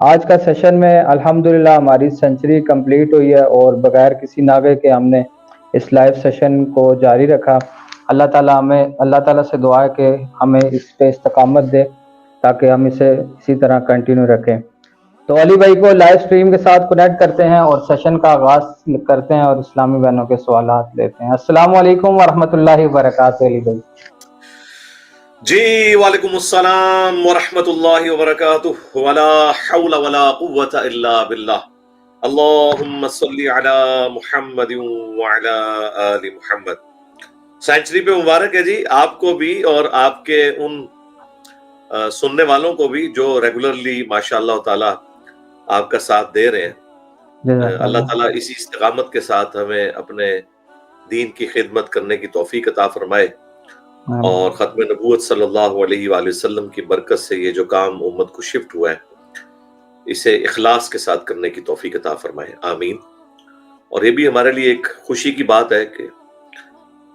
آج کا سیشن میں الحمدللہ ہماری سینچری کمپلیٹ ہوئی ہے اور بغیر کسی ناغے کے ہم نے اس لائیو سیشن کو جاری رکھا۔ اللہ تعالیٰ سے دعا ہے کہ ہمیں اس پہ استقامت دے تاکہ ہم اسے اسی طرح کنٹینیو رکھیں۔ تو علی بھائی کو لائیو سٹریم کے ساتھ کنیکٹ کرتے ہیں اور سیشن کا آغاز کرتے ہیں اور اسلامی بہنوں کے سوالات لیتے ہیں۔ السلام علیکم ورحمۃ اللہ وبرکاتہ علی بھائی۔ جی وعلیکم السلام ورحمۃ اللہ وبرکاتہ، ولا حول ولا قوۃ الا باللہ، اللہم صلی علی محمد وعلی آل محمد۔ سینچری پہ مبارک ہے جی آپ کو بھی اور آپ کے ان سننے والوں کو بھی جو ریگولرلی ماشاءاللہ تعالی آپ کا ساتھ دے رہے ہیں۔ اللہ تعالیٰ اسی استقامت کے ساتھ ہمیں اپنے دین کی خدمت کرنے کی توفیق عطا فرمائے، اور ختم نبوت صلی اللہ علیہ وآلہ وسلم کی برکت سے یہ جو کام امت کو شفٹ ہوا ہے اسے اخلاص کے ساتھ کرنے کی توفیق عطا فرمائے، آمین۔ اور یہ بھی ہمارے لیے ایک خوشی کی بات ہے کہ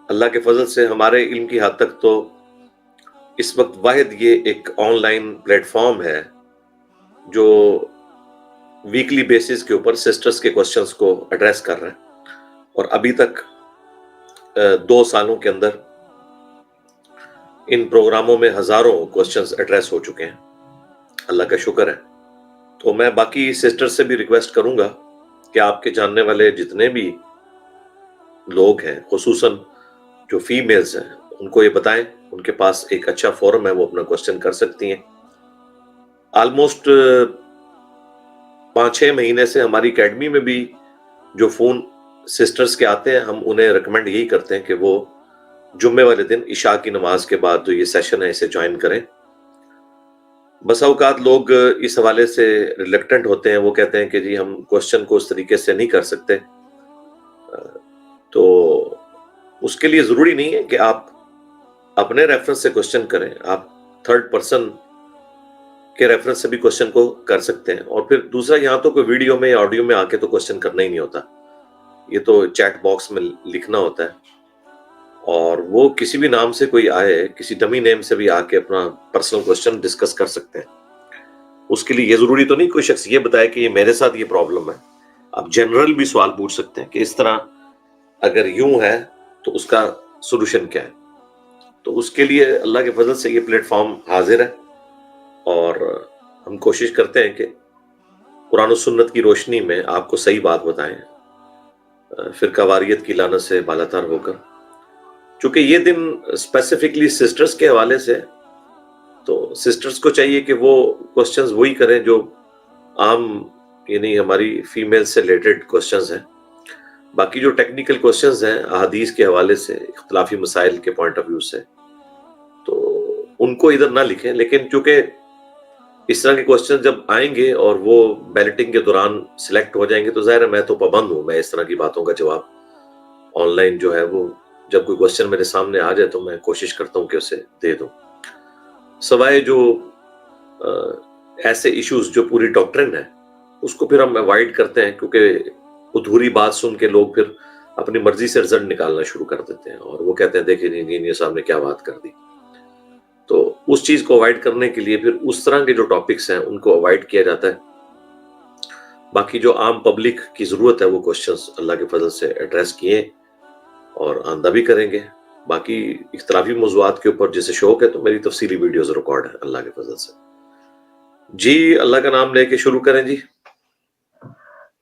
اللہ کے فضل سے ہمارے علم کی حد تک تو اس وقت واحد یہ ایک آن لائن پلیٹ فارم ہے جو ویکلی بیسس کے اوپر سسٹرز کے کوسچنز کو ایڈریس کر رہا ہے، اور ابھی تک 2 سالوں کے اندر ان پروگراموں میں ہزاروں کوسچنز ایڈریس ہو چکے ہیں، اللہ کا شکر ہے۔ تو میں باقی سسٹر سے بھی ریکویسٹ کروں گا کہ آپ کے جاننے والے جتنے بھی لوگ ہیں، خصوصاً جو فیمیلز ہیں، ان کو یہ بتائیں، ان کے پاس ایک اچھا فورم ہے، وہ اپنا کوسچن کر سکتی ہیں۔ آلموسٹ 5-6 مہینے سے ہماری اکیڈمی میں بھی جو فون سسٹرز کے آتے ہیں، ہم انہیں ریکمینڈ یہی کرتے ہیں کہ وہ جمعے والے دن عشاء کی نماز کے بعد جو یہ سیشن ہے اسے جوائن کریں۔ بس اوقات لوگ اس حوالے سے ریلیکٹنٹ ہوتے ہیں، وہ کہتے ہیں کہ جی ہم کوسچن کو اس طریقے سے نہیں کر سکتے، تو اس کے لیے ضروری نہیں ہے کہ آپ اپنے ریفرنس سے کوسچن کریں، آپ تھرڈ پرسن کے ریفرنس سے بھی کوسچن کو کر سکتے ہیں۔ اور پھر دوسرا، یہاں تو کوئی ویڈیو میں یا آڈیو میں آ کے تو کوسچن کرنا ہی نہیں ہوتا، یہ تو چیٹ باکس میں لکھنا ہوتا ہے، اور وہ کسی بھی نام سے کوئی آئے، کسی ڈمی نیم سے بھی آ کے اپنا پرسنل کوسچن ڈسکس کر سکتے ہیں۔ اس کے لیے یہ ضروری تو نہیں کوئی شخص یہ بتائے کہ یہ میرے ساتھ یہ پرابلم ہے، آپ جنرل بھی سوال پوچھ سکتے ہیں کہ اس طرح اگر یوں ہے تو اس کا سولوشن کیا ہے۔ تو اس کے لیے اللہ کے فضل سے یہ پلیٹ فارم حاضر ہے، اور ہم کوشش کرتے ہیں کہ قرآن و سنت کی روشنی میں آپ کو صحیح بات بتائیں، فرقہ واریت کی لعنت سے بالاتر ہو کر۔ چونکہ یہ دن اسپیسیفکلی سسٹرز کے حوالے سے، تو سسٹرز کو چاہیے کہ وہ کوسچنز وہی کریں جو عام یعنی ہماری فیمیل سے ریلیٹڈ کوسچنز ہیں۔ باقی جو ٹیکنیکل کوسچنز ہیں احادیث کے حوالے سے، اختلافی مسائل کے پوائنٹ آف ویو سے، تو ان کو ادھر نہ لکھیں۔ لیکن چونکہ اس طرح کے کوسچن جب آئیں گے اور وہ بیلٹنگ کے دوران سلیکٹ ہو جائیں گے، تو ظاہر ہے میں تو پابند ہوں، میں اس طرح کی باتوں کا جواب آن لائن جو ہے وہ جب کوئی کوسچن میرے سامنے آ جائے تو میں کوشش کرتا ہوں کہ اسے دے دوں، سوائے جو ایسے ایشوز جو پوری ڈاکٹرن ہے اس کو پھر ہم اوائڈ کرتے ہیں، کیونکہ ادھوری بات سن کے لوگ پھر اپنی مرضی سے رزلٹ نکالنا شروع کر دیتے ہیں، اور وہ کہتے ہیں دیکھیں انجینئر صاحب نے کیا بات کر دی۔ تو اس چیز کو اوائڈ کرنے کے لیے پھر اس طرح کے جو ٹاپکس ہیں ان کو اوائڈ کیا جاتا ہے۔ باقی جو عام پبلک کی ضرورت ہے وہ کوسچنز اللہ کے فضل سے ایڈریس کیے اور آندہ بھی کریں گے۔ باقی اختلافی موضوعات کے اوپر جسے شوق ہے تو میری تفصیلی ویڈیوز ریکارڈ ہے اللہ کے فضل سے۔ جی اللہ کا نام لے کے شروع کریں جی۔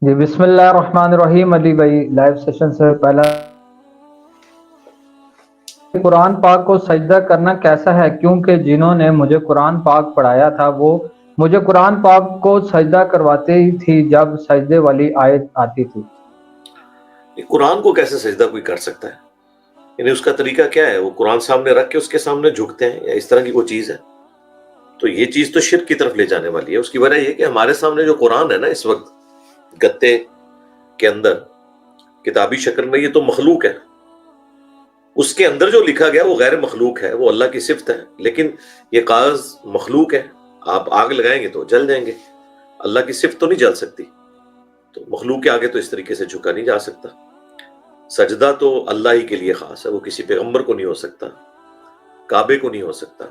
جی بسم اللہ الرحمن الرحیم۔ علی بھائی لائیو سیشن سے پہلا، قرآن پاک کو سجدہ کرنا کیسا ہے؟ کیونکہ جنہوں نے مجھے قرآن پاک پڑھایا تھا وہ مجھے قرآن پاک کو سجدہ کرواتے ہی تھی جب سجدے والی آیت آتی تھی۔ قرآن کو کیسے سجدہ کوئی کر سکتا ہے؟ یعنی اس کا طریقہ کیا ہے؟ وہ قرآن سامنے رکھ کے اس کے سامنے جھکتے ہیں یا اس طرح کی کوئی چیز ہے؟ تو یہ چیز تو شرک کی طرف لے جانے والی ہے۔ اس کی وجہ یہ کہ ہمارے سامنے جو قرآن ہے نا اس وقت گتے کے اندر کتابی شکل میں، یہ تو مخلوق ہے، اس کے اندر جو لکھا گیا وہ غیر مخلوق ہے، وہ اللہ کی صفت ہے، لیکن یہ کاغذ مخلوق ہے، آپ آگ لگائیں گے تو جل جائیں گے، اللہ کی صفت تو نہیں جل سکتی، تو مخلوق کے آگے تو اس طریقے سے جھکا نہیں جا سکتا۔ سجدہ تو اللہ ہی کے لیے خاص ہے، وہ کسی پیغمبر کو نہیں ہو سکتا، کعبے کو نہیں ہو سکتا۔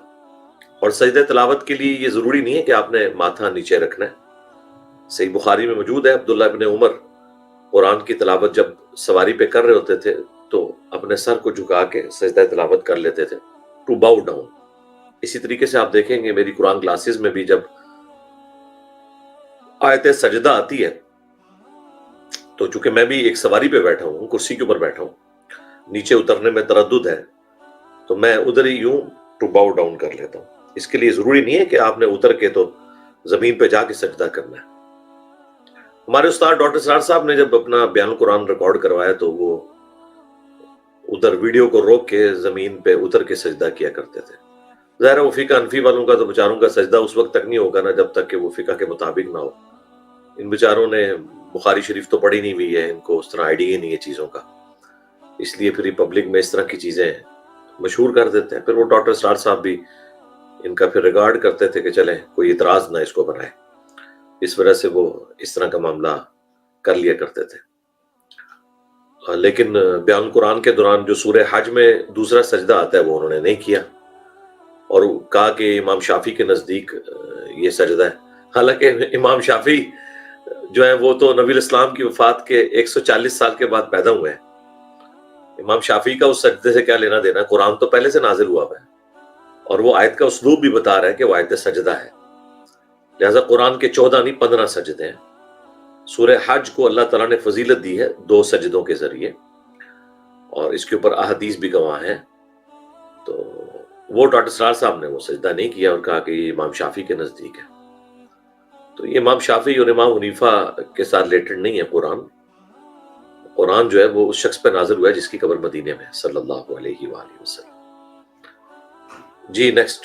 اور سجدہ تلاوت کے لیے یہ ضروری نہیں ہے کہ آپ نے ماتھا نیچے رکھنا ہے، صحیح بخاری میں موجود ہے، عبداللہ ابن عمر قرآن کی تلاوت جب سواری پہ کر رہے ہوتے تھے تو اپنے سر کو جھکا کے سجدہ تلاوت کر لیتے تھے، ٹو باؤ ڈاؤن. اسی طریقے سے آپ دیکھیں گے میری قرآن کلاسز میں بھی جب آیت سجدہ آتی ہے تو چونکہ میں بھی ایک سواری پہ بیٹھا ہوں، کرسی کے اوپر بیٹھا ہوں، نیچے اترنے میں تردد ہے تو میں ادھر ہی یوں ٹو باؤ ڈاؤن کر لیتا ہوں. اس کے لیے ضروری نہیں ہے کہ آپ نے اتر کے تو زمین پہ جا کے سجدہ کرنا ہے. ہمارے استاد ڈاکٹر سرار صاحب نے جب اپنا بیان قرآن ریکارڈ کروایا تو وہ ادھر ویڈیو کو روک کے زمین پہ اتر کے سجدہ کیا کرتے تھے. ظاہر ہے وہ فقہ حنفی والوں کا تو بیچاروں کا سجدہ اس وقت تک نہیں ہوگا نا جب تک کہ وہ فقہ کے مطابق نہ ہو. ان بیچاروں نے بخاری شریف تو پڑھی نہیں ہوئی ہے، ان کو اس طرح آئیڈیا نہیں ہے چیزوں کا، اس لیے پھر پبلک میں اس طرح کی چیزیں مشہور کر دیتے ہیں. پھر وہ ڈاکٹر سرار صاحب بھی ان کا پھر ریگارڈ کرتے تھے کہ چلیں کوئی اعتراض نہ اس کو بنائے، اس وجہ سے وہ اس طرح کا معاملہ کر لیا کرتے تھے. لیکن بیان قرآن کے دوران جو سورہ حج میں دوسرا سجدہ آتا ہے وہ انہوں نے نہیں کیا اور کہا کہ امام شافعی کے نزدیک یہ سجدہ ہے. حالانکہ امام شافعی جو ہے وہ تو نبی الاسلام کی وفات کے 140 سال کے بعد پیدا ہوئے ہیں. امام شافعی کا اس سجدے سے کیا لینا دینا؟ قرآن تو پہلے سے نازل ہوا ہے اور وہ آیت کا اسلوب بھی بتا رہا ہے کہ وہ آیت سجدہ ہے. لہذا قرآن کے 14 نہیں 15 سجدے ہیں. سورہ حج کو اللہ تعالیٰ نے فضیلت دی ہے 2 سجدوں کے ذریعے اور اس کے اوپر احادیث بھی گواہ ہیں. تو وہ ڈاکٹر سرار صاحب نے وہ سجدہ نہیں کیا اور کہا کہ یہ امام شافعی کے نزدیک ہے. تو یہ امام شافعی اور امام حنیفہ کے ساتھ ریلیٹڈ نہیں ہے قرآن. قرآن جو ہے وہ اس شخص پہ نازل ہوا ہے جس کی قبر مدینے میں صلی اللہ علیہ وآلہ وسلم. جی نیکسٹ.